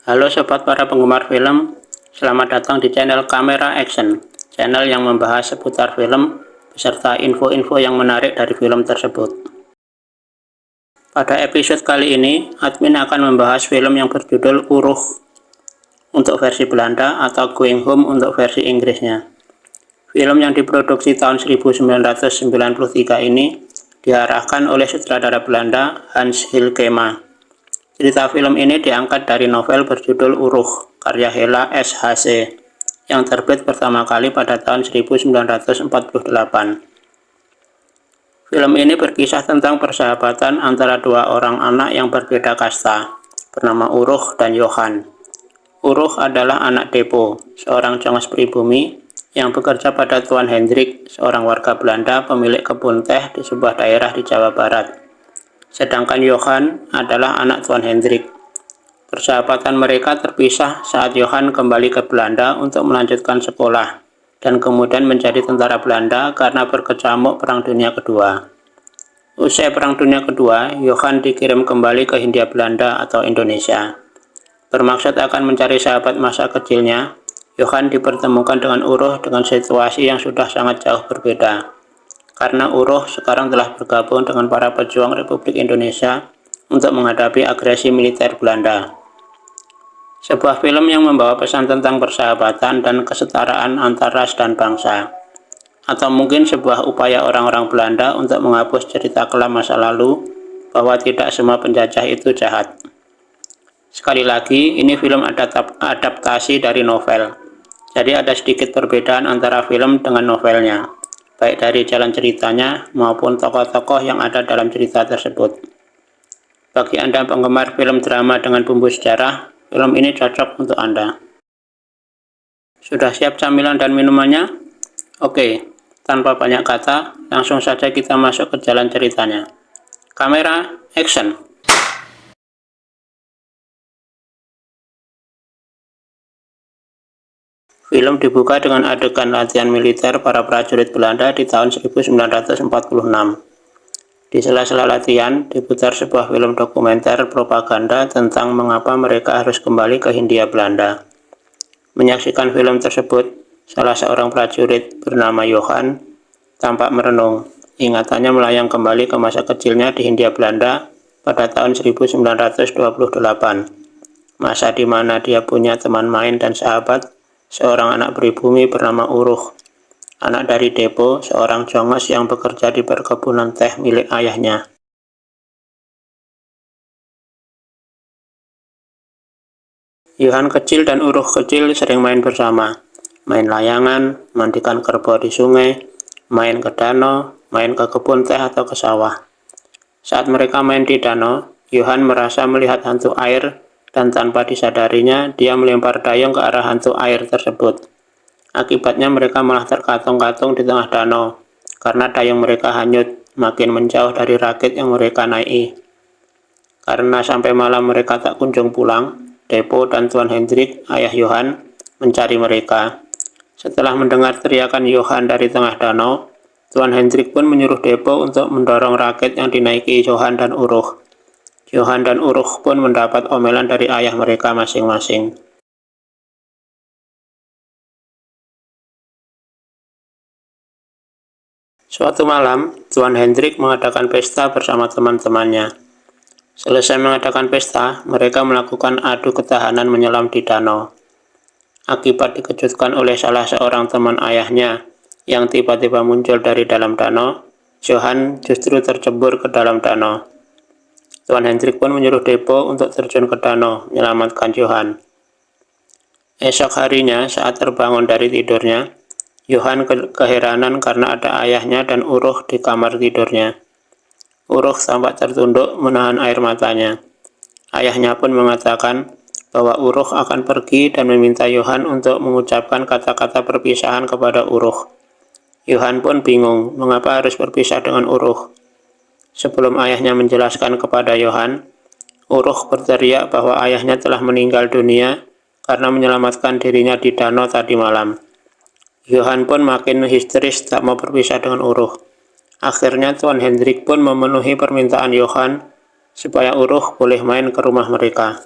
Halo sobat para penggemar film, selamat datang di channel Kamera Action, channel yang membahas seputar film beserta info-info yang menarik dari film tersebut. Pada episode kali ini, admin akan membahas film yang berjudul Uruch untuk versi Belanda atau Going Home untuk versi Inggrisnya. Film yang diproduksi tahun 1993 ini diarahkan oleh sutradara Belanda Hans Hielkema. Cerita film ini diangkat dari novel berjudul Uruch, karya Hella SHC, yang terbit pertama kali pada tahun 1948. Film ini berkisah tentang persahabatan antara dua orang anak yang berbeda kasta, bernama Uruch dan Johan. Uruch adalah anak Depo, seorang jongos pribumi yang bekerja pada Tuan Hendrik, seorang warga Belanda pemilik kebun teh di sebuah daerah di Jawa Barat. Sedangkan Johan adalah anak Tuan Hendrik. Persahabatan mereka terpisah saat Johan kembali ke Belanda untuk melanjutkan sekolah dan kemudian menjadi tentara Belanda karena berkecamuk Perang Dunia Kedua. Usai Perang Dunia Kedua, Johan dikirim kembali ke Hindia Belanda atau Indonesia. Bermaksud akan mencari sahabat masa kecilnya, Johan dipertemukan dengan Uruch dengan situasi yang sudah sangat jauh berbeda. Karena Uruch sekarang telah bergabung dengan para pejuang Republik Indonesia untuk menghadapi agresi militer Belanda. Sebuah film yang membawa pesan tentang persahabatan dan kesetaraan antar ras dan bangsa. Atau mungkin sebuah upaya orang-orang Belanda untuk menghapus cerita kelam masa lalu bahwa tidak semua penjajah itu jahat. Sekali lagi, ini film adaptasi dari novel. Jadi ada sedikit perbedaan antara film dengan novelnya, baik dari jalan ceritanya maupun tokoh-tokoh yang ada dalam cerita tersebut. Bagi Anda penggemar film drama dengan bumbu sejarah, film ini cocok untuk Anda. Sudah siap camilan dan minumannya? Oke, tanpa banyak kata, langsung saja kita masuk ke jalan ceritanya. Kamera, action! Film dibuka dengan adegan latihan militer para prajurit Belanda di tahun 1946. Di sela-sela latihan, diputar sebuah film dokumenter propaganda tentang mengapa mereka harus kembali ke Hindia Belanda. Menyaksikan film tersebut, salah seorang prajurit bernama Johan tampak merenung. Ingatannya melayang kembali ke masa kecilnya di Hindia Belanda pada tahun 1928. Masa di mana dia punya teman main dan sahabat, seorang anak pribumi bernama Uruch, anak dari Depo, seorang jongos yang bekerja di perkebunan teh milik ayahnya. Johan kecil dan Uruch kecil sering main bersama, main layangan, mandikan kerbau di sungai, main ke danau, main ke kebun teh atau ke sawah. Saat mereka main di danau, Johan merasa melihat hantu air dan tanpa disadarinya, dia melempar dayung ke arah hantu air tersebut. Akibatnya mereka malah terkatung-katung di tengah danau, karena dayung mereka hanyut, makin menjauh dari rakit yang mereka naiki. Karena sampai malam mereka tak kunjung pulang, Depo dan Tuan Hendrik, ayah Johan, mencari mereka. Setelah mendengar teriakan Johan dari tengah danau, Tuan Hendrik pun menyuruh Depo untuk mendorong rakit yang dinaiki Johan dan Uruch. Johan dan Uruch pun mendapat omelan dari ayah mereka masing-masing. Suatu malam, Tuan Hendrik mengadakan pesta bersama teman-temannya. Selesai mengadakan pesta, mereka melakukan adu ketahanan menyelam di danau. Akibat dikejutkan oleh salah seorang teman ayahnya yang tiba-tiba muncul dari dalam danau, Johan justru tercebur ke dalam danau. Tuan Hendrik pun menyuruh Depo untuk terjun ke danau menyelamatkan Johan. Esok harinya saat terbangun dari tidurnya, Johan keheranan karena ada ayahnya dan Uruch di kamar tidurnya. Uruch tampak tertunduk menahan air matanya. Ayahnya pun mengatakan bahwa Uruch akan pergi dan meminta Johan untuk mengucapkan kata-kata perpisahan kepada Uruch. Johan pun bingung mengapa harus berpisah dengan Uruch. Sebelum ayahnya menjelaskan kepada Johan, Uruch berteriak bahwa ayahnya telah meninggal dunia karena menyelamatkan dirinya di danau tadi malam. Johan pun makin histeris tak mau berpisah dengan Uruch. Akhirnya Tuan Hendrik pun memenuhi permintaan Johan supaya Uruch boleh main ke rumah mereka.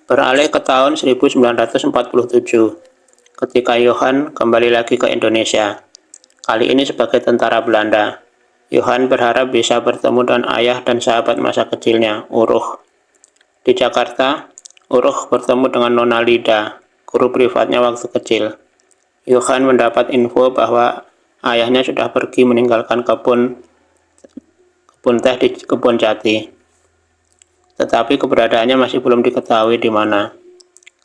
Beralih ke tahun 1947, ketika Johan kembali lagi ke Indonesia, kali ini sebagai tentara Belanda. Johan berharap bisa bertemu dengan ayah dan sahabat masa kecilnya, Uruch. Di Jakarta, Uruch bertemu dengan Nona Lida, guru privatnya waktu kecil. Johan mendapat info bahwa ayahnya sudah pergi meninggalkan kebun teh di kebun jati. Tetapi keberadaannya masih belum diketahui di mana.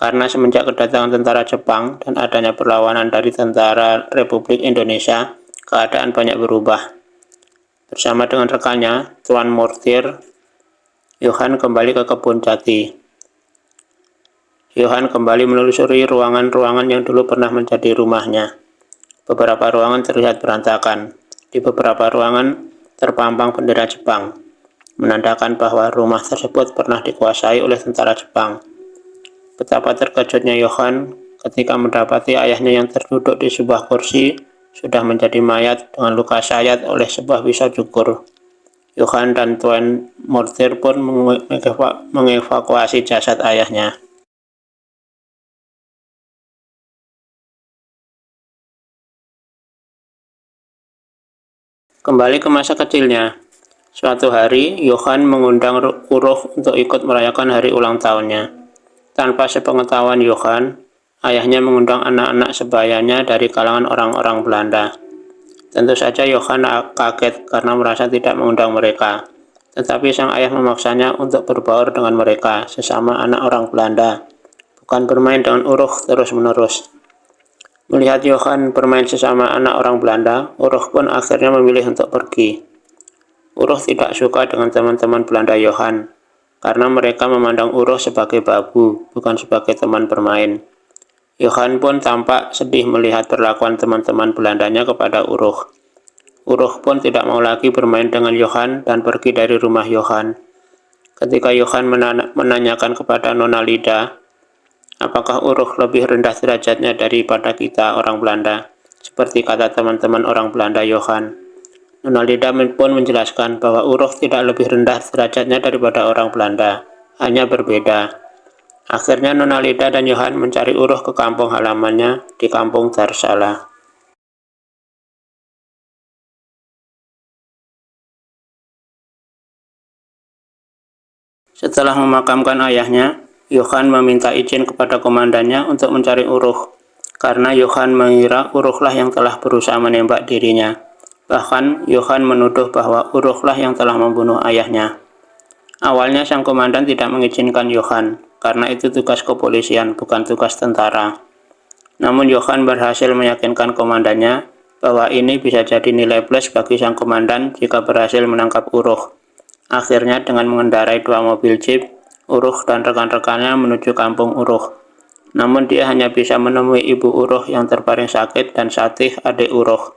Karena semenjak kedatangan tentara Jepang dan adanya perlawanan dari tentara Republik Indonesia, keadaan banyak berubah. Bersama dengan rekannya, Tuan Mortier, Johan kembali ke kebun jati. Johan kembali menelusuri ruangan-ruangan yang dulu pernah menjadi rumahnya. Beberapa ruangan terlihat berantakan. Di beberapa ruangan terpampang bendera Jepang, menandakan bahwa rumah tersebut pernah dikuasai oleh tentara Jepang. Betapa terkejutnya Johan ketika mendapati ayahnya yang terduduk di sebuah kursi sudah menjadi mayat dengan luka sayat oleh sebuah pisau cukur. Johan dan Tuan Mortier pun mengevakuasi jasad ayahnya. Kembali ke masa kecilnya. Suatu hari, Johan mengundang Uruch untuk ikut merayakan hari ulang tahunnya. Tanpa sepengetahuan Johan, ayahnya mengundang anak-anak sebayanya dari kalangan orang-orang Belanda. Tentu saja Johan kaget karena merasa tidak mengundang mereka. Tetapi sang ayah memaksanya untuk berbaur dengan mereka, sesama anak orang Belanda, bukan bermain dengan Uruch terus-menerus. Melihat Johan bermain sesama anak orang Belanda, Uruch pun akhirnya memilih untuk pergi. Uruch tidak suka dengan teman-teman Belanda Johan, karena mereka memandang Uruch sebagai babu, bukan sebagai teman bermain. Johan pun tampak sedih melihat perlakuan teman-teman Belandanya kepada Uruch. Uruch pun tidak mau lagi bermain dengan Johan dan pergi dari rumah Johan. Ketika Johan menanyakan kepada Nona Lida, apakah Uruch lebih rendah derajatnya daripada kita orang Belanda, seperti kata teman-teman orang Belanda Johan. Nona Lida pun menjelaskan bahwa Uruch tidak lebih rendah derajatnya daripada orang Belanda, hanya berbeda. Akhirnya Nona Lida dan Johan mencari Uruch ke kampung halamannya di kampung Darsala. Setelah memakamkan ayahnya, Johan meminta izin kepada komandannya untuk mencari Uruch, karena Johan mengira Uruchlah yang telah berusaha menembak dirinya. Bahkan, Johan menuduh bahwa Uruchlah yang telah membunuh ayahnya. Awalnya sang komandan tidak mengizinkan Johan, karena itu tugas kepolisian, bukan tugas tentara. Namun Johan berhasil meyakinkan komandannya bahwa ini bisa jadi nilai plus bagi sang komandan jika berhasil menangkap Uruch. Akhirnya dengan mengendarai 2 mobil jeep, Uruch dan rekan-rekannya menuju kampung Uruch. Namun dia hanya bisa menemui ibu Uruch yang terbaring sakit dan Satih, adik Uruch,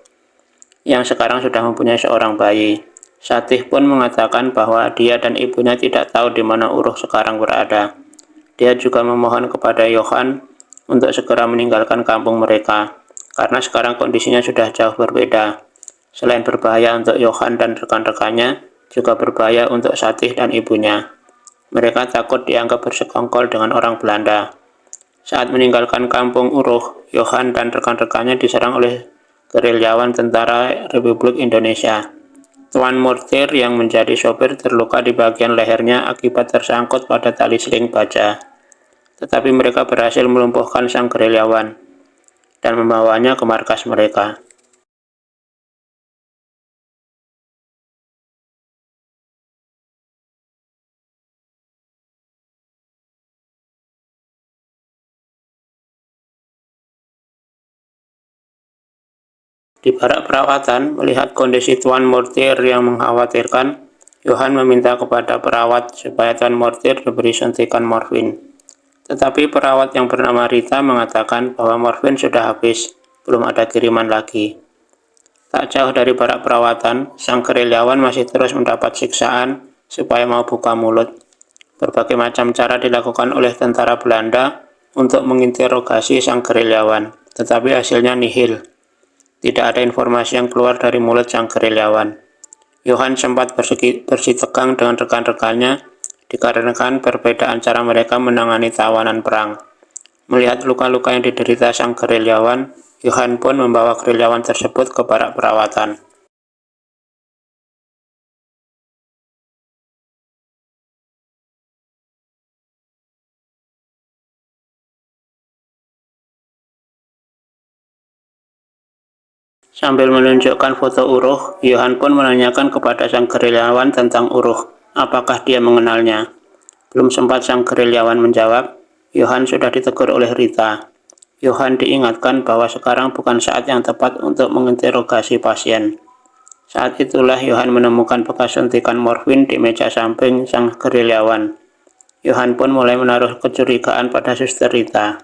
yang sekarang sudah mempunyai seorang bayi. Satih pun mengatakan bahwa dia dan ibunya tidak tahu di mana Uruch sekarang berada. Dia juga memohon kepada Johan untuk segera meninggalkan kampung mereka, karena sekarang kondisinya sudah jauh berbeda. Selain berbahaya untuk Johan dan rekan-rekannya, juga berbahaya untuk Satih dan ibunya. Mereka takut dianggap bersekongkol dengan orang Belanda. Saat meninggalkan kampung Uruch, Johan dan rekan-rekannya diserang oleh gerilyawan tentara Republik Indonesia. Tuan Mortier yang menjadi sopir terluka di bagian lehernya akibat tersangkut pada tali seling baja. Tetapi mereka berhasil melumpuhkan sang gerilyawan dan membawanya ke markas mereka. Di barak perawatan, melihat kondisi Tuan Mortier yang mengkhawatirkan, Johan meminta kepada perawat supaya Tuan Mortier diberi suntikan morfin. Tetapi perawat yang bernama Rita mengatakan bahwa morfin sudah habis, belum ada kiriman lagi. Tak jauh dari barak perawatan, sang gerilyawan masih terus mendapat siksaan supaya mau buka mulut. Berbagai macam cara dilakukan oleh tentara Belanda untuk menginterogasi sang gerilyawan, tetapi hasilnya nihil. Tidak ada informasi yang keluar dari mulut sang gerilyawan. Johan sempat bersitegang dengan rekan-rekannya dikarenakan perbedaan cara mereka menangani tawanan perang. Melihat luka-luka yang diderita sang gerilyawan, Yohan pun membawa gerilyawan tersebut ke barak perawatan. Sambil menunjukkan foto Uruh, Yohan pun menanyakan kepada sang gerilyawan tentang Uruh, apakah dia mengenalnya. Belum sempat sang gerilyawan menjawab, Yohan sudah ditegur oleh Rita. Yohan diingatkan bahwa sekarang bukan saat yang tepat untuk menginterogasi pasien. Saat itulah Yohan menemukan bekas suntikan morfin di meja samping sang gerilyawan. Yohan pun mulai menaruh kecurigaan pada suster Rita.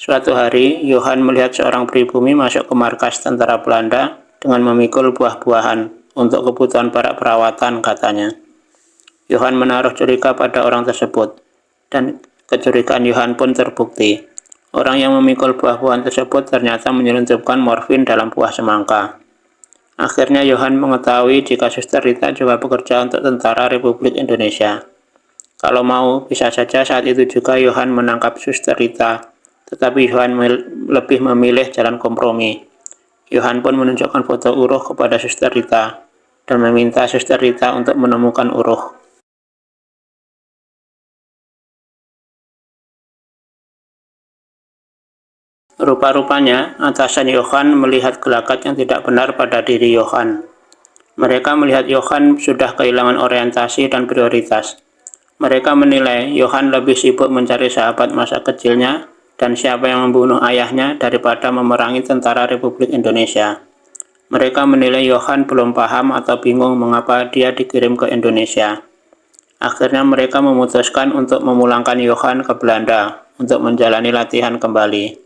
Suatu hari, Yohan melihat seorang pribumi masuk ke markas tentara Belanda dengan memikul buah-buahan untuk kebutuhan barak perawatan, katanya. Yohan menaruh curiga pada orang tersebut, dan kecurigaan Yohan pun terbukti. Orang yang memikul buah-buahan tersebut ternyata menyelundupkan morfin dalam buah semangka. Akhirnya Yohan mengetahui jika suster Rita juga bekerja untuk Tentara Republik Indonesia. Kalau mau, bisa saja saat itu juga Yohan menangkap suster Rita, tetapi Yohan lebih memilih jalan kompromi. Yohan pun menunjukkan foto Uruh kepada suster Rita dan meminta suster Rita untuk menemukan Uruh. Rupa-rupanya, atasan Yohan melihat gelagat yang tidak benar pada diri Yohan. Mereka melihat Yohan sudah kehilangan orientasi dan prioritas. Mereka menilai Yohan lebih sibuk mencari sahabat masa kecilnya dan siapa yang membunuh ayahnya daripada memerangi Tentara Republik Indonesia. Mereka menilai Yohan belum paham atau bingung mengapa dia dikirim ke Indonesia. Akhirnya mereka memutuskan untuk memulangkan Yohan ke Belanda untuk menjalani latihan kembali.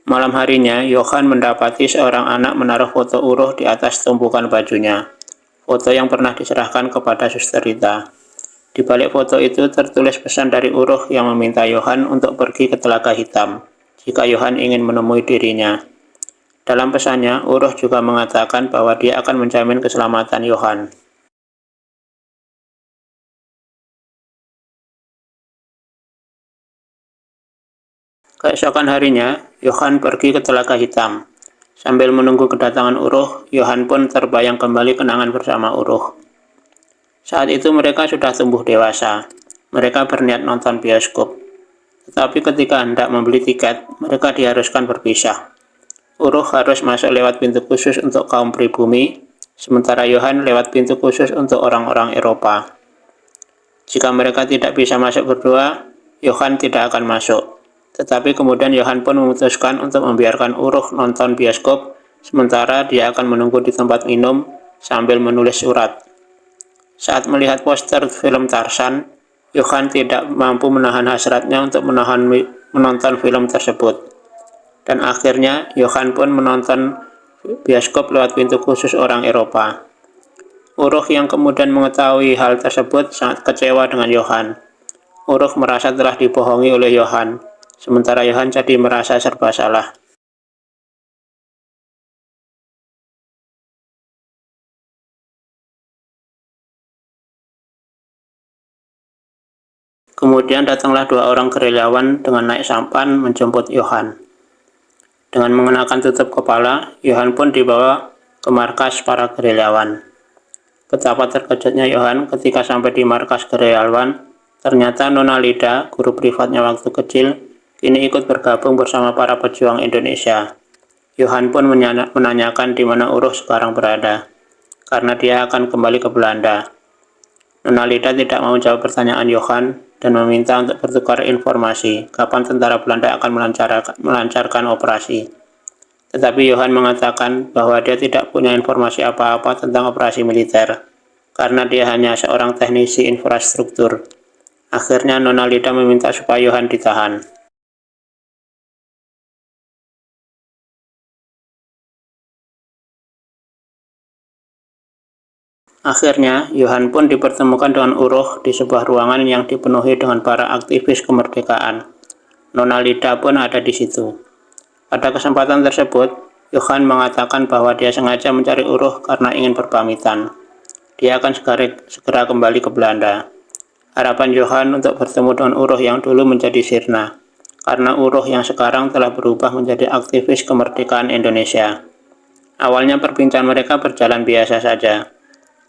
Malam harinya, Yohan mendapati seorang anak menaruh foto Uruh di atas tumpukan bajunya. Foto yang pernah diserahkan kepada suster Rita. Di balik foto itu tertulis pesan dari Uruh yang meminta Yohan untuk pergi ke Telaga Hitam jika Yohan ingin menemui dirinya. Dalam pesannya, Uruh juga mengatakan bahwa dia akan menjamin keselamatan Yohan. Keesokan harinya, Yohan pergi ke Telaga Hitam. Sambil menunggu kedatangan Uruh, Yohan pun terbayang kembali kenangan bersama Uruh. Saat itu mereka sudah tumbuh dewasa. Mereka berniat nonton bioskop. Tetapi ketika hendak membeli tiket, mereka diharuskan berpisah. Uruh harus masuk lewat pintu khusus untuk kaum pribumi, sementara Yohan lewat pintu khusus untuk orang-orang Eropa. Jika mereka tidak bisa masuk berdua, Yohan tidak akan masuk. Tetapi kemudian Yohan pun memutuskan untuk membiarkan Uruh nonton bioskop, sementara dia akan menunggu di tempat minum sambil menulis surat. Saat melihat poster film Tarzan, Yohan tidak mampu menahan hasratnya untuk menonton film tersebut. Dan akhirnya, Yohan pun menonton bioskop lewat pintu khusus orang Eropa. Uruh yang kemudian mengetahui hal tersebut sangat kecewa dengan Yohan. Uruh merasa telah dibohongi oleh Yohan, sementara Yohan jadi merasa serba salah. Kemudian datanglah dua orang gerilyawan dengan naik sampan menjemput Yohan. Dengan mengenakan tutup kepala, Yohan pun dibawa ke markas para gerilyawan. Betapa terkejutnya Yohan ketika sampai di markas gerilyawan, ternyata Nona Lida, guru privatnya waktu kecil, kini ikut bergabung bersama para pejuang Indonesia. Yohan pun menanyakan di mana Uruh sekarang berada, karena dia akan kembali ke Belanda. Nona Lida tidak mau menjawab pertanyaan Yohan dan meminta untuk bertukar informasi kapan tentara Belanda akan melancarkan operasi. Tetapi Yohan mengatakan bahwa dia tidak punya informasi apa-apa tentang operasi militer, karena dia hanya seorang teknisi infrastruktur. Akhirnya Nona Lida meminta supaya Yohan ditahan. Akhirnya, Yohan pun dipertemukan dengan Uruh di sebuah ruangan yang dipenuhi dengan para aktivis kemerdekaan. Nona Lida pun ada di situ. Pada kesempatan tersebut, Yohan mengatakan bahwa dia sengaja mencari Uruh karena ingin berpamitan. dia akan segera kembali ke Belanda. Harapan Johan untuk bertemu dengan Uruh yang dulu menjadi sirna, karena Uruh yang sekarang telah berubah menjadi aktivis kemerdekaan Indonesia. Awalnya perbincangan mereka berjalan biasa saja.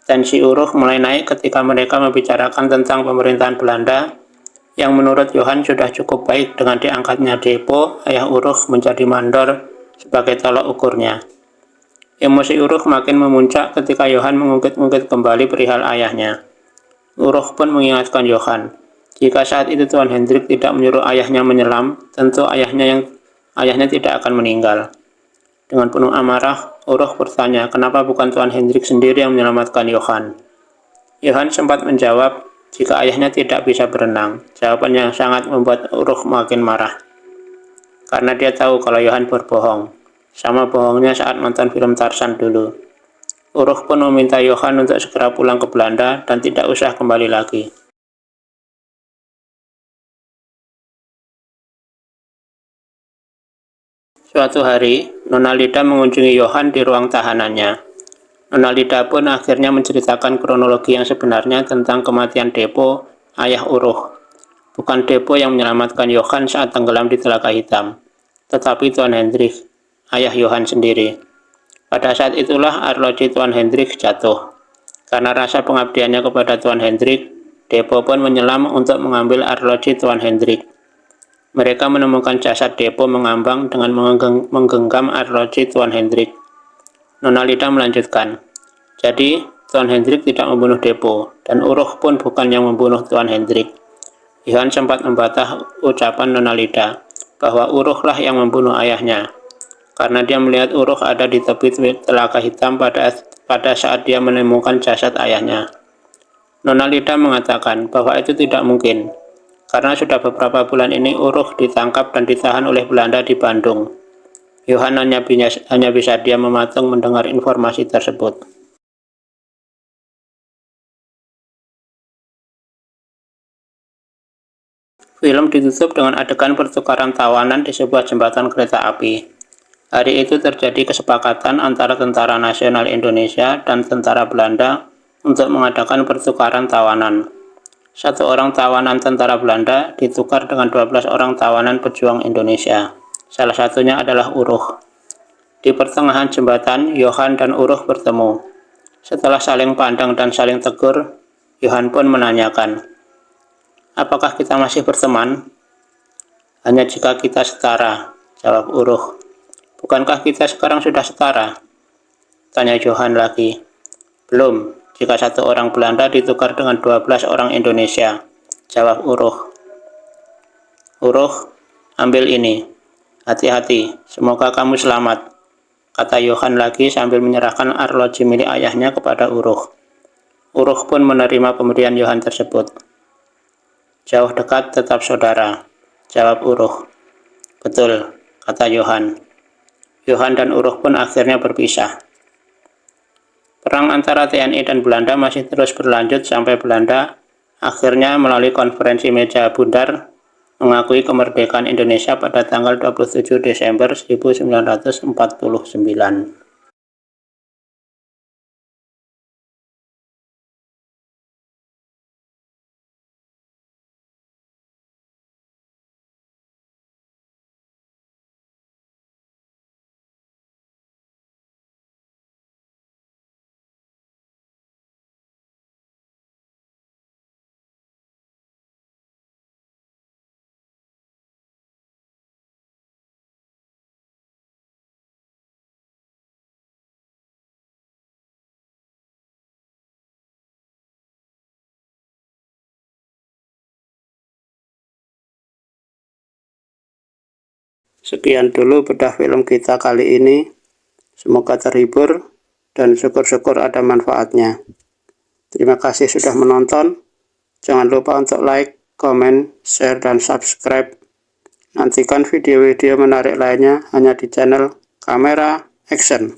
Tensi Uruh mulai naik ketika mereka membicarakan tentang pemerintahan Belanda yang menurut Johan sudah cukup baik dengan diangkatnya Depo, ayah Uruh, menjadi mandor sebagai tolak ukurnya. Emosi Uruh makin memuncak ketika Johan mengungkit-ungkit kembali perihal ayahnya. Uruh pun mengingatkan Johan, jika saat itu Tuan Hendrik tidak menyuruh ayahnya menyelam, tentu ayahnya tidak akan meninggal. Dengan penuh amarah, Uruh bertanya kenapa bukan Tuan Hendrik sendiri yang menyelamatkan Johan. Johan sempat menjawab, jika ayahnya tidak bisa berenang. Jawaban yang sangat membuat Uruh makin marah. Karena dia tahu kalau Johan berbohong. Sama bohongnya saat nonton film Tarzan dulu. Uruh pun meminta Johan untuk segera pulang ke Belanda dan tidak usah kembali lagi. Suatu hari, Nona Lida mengunjungi Johan di ruang tahanannya. Nona Lida pun akhirnya menceritakan kronologi yang sebenarnya tentang kematian Depo, ayah Uruh. Bukan Depo yang menyelamatkan Johan saat tenggelam di Telaga Hitam, tetapi Tuan Hendrik, ayah Johan sendiri. Pada saat itulah arloji Tuan Hendrik jatuh. Karena rasa pengabdiannya kepada Tuan Hendrik, Depo pun menyelam untuk mengambil arloji Tuan Hendrik. Mereka menemukan jasad Depo mengambang dengan menggenggam arloji Tuan Hendrik. Nona Lida melanjutkan, jadi Tuan Hendrik tidak membunuh Depo, dan Uruh pun bukan yang membunuh Tuan Hendrik. Johan sempat membantah ucapan Nona Lida, bahwa Uruhlah yang membunuh ayahnya, karena dia melihat Uruh ada di tepi Telaga Hitam pada saat dia menemukan jasad ayahnya. Nona Lida mengatakan bahwa itu tidak mungkin, karena sudah beberapa bulan ini Uruh ditangkap dan ditahan oleh Belanda di Bandung. Johan hanya bisa diam mematung mendengar informasi tersebut. Film ditutup dengan adegan pertukaran tawanan di sebuah jembatan kereta api. Hari itu terjadi kesepakatan antara Tentara Nasional Indonesia dan Tentara Belanda untuk mengadakan pertukaran tawanan. 1 orang tawanan tentara Belanda ditukar dengan 12 orang tawanan pejuang Indonesia. Salah satunya adalah Uruh. Di pertengahan jembatan, Johan dan Uruh bertemu. Setelah saling pandang dan saling tegur, Johan pun menanyakan, apakah kita masih berteman? Hanya jika kita setara, jawab Uruh. Bukankah kita sekarang sudah setara? Tanya Johan lagi. Belum, jika 1 orang Belanda ditukar dengan 12 orang Indonesia, jawab Uruh. Uruh, ambil ini. Hati-hati, semoga kamu selamat, kata Johan lagi sambil menyerahkan arloji milik ayahnya kepada Uruh. Uruh pun menerima pemberian Johan tersebut. Jauh dekat tetap saudara, jawab Uruh. Betul, kata Johan. Johan dan Uruh pun akhirnya berpisah. Perang antara TNI dan Belanda masih terus berlanjut sampai Belanda akhirnya melalui konferensi meja bundar mengakui kemerdekaan Indonesia pada tanggal 27 Desember 1949. Sekian dulu bedah film kita kali ini. Semoga terhibur dan syukur-syukur ada manfaatnya. Terima kasih sudah menonton. Jangan lupa untuk like, komen, share, dan subscribe. Nantikan video-video menarik lainnya hanya di channel Kamera Action.